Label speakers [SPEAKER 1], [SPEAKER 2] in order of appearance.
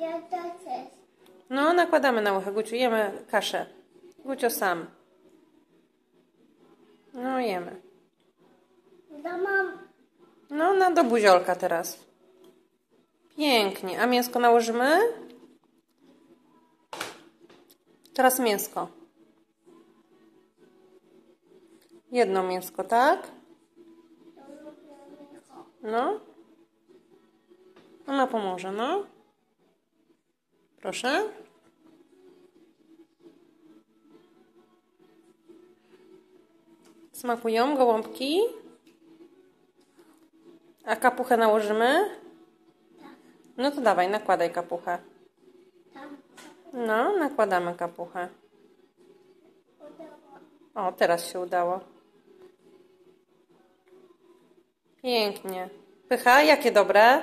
[SPEAKER 1] Ja to też.
[SPEAKER 2] No, nakładamy na łychę. Guciu, jemy kaszę. Gucio sam. No, jemy.
[SPEAKER 1] To mam.
[SPEAKER 2] No, do buziolka teraz. Pięknie. A mięsko nałożymy? Teraz mięsko. Jedno mięsko, tak? No. Ona pomoże, no. Proszę. Smakują gołąbki? A kapuchę nałożymy? No to dawaj, nakładaj kapuchę. No, nakładamy kapuchę. O, teraz się udało. Pięknie. Pycha, jakie dobre?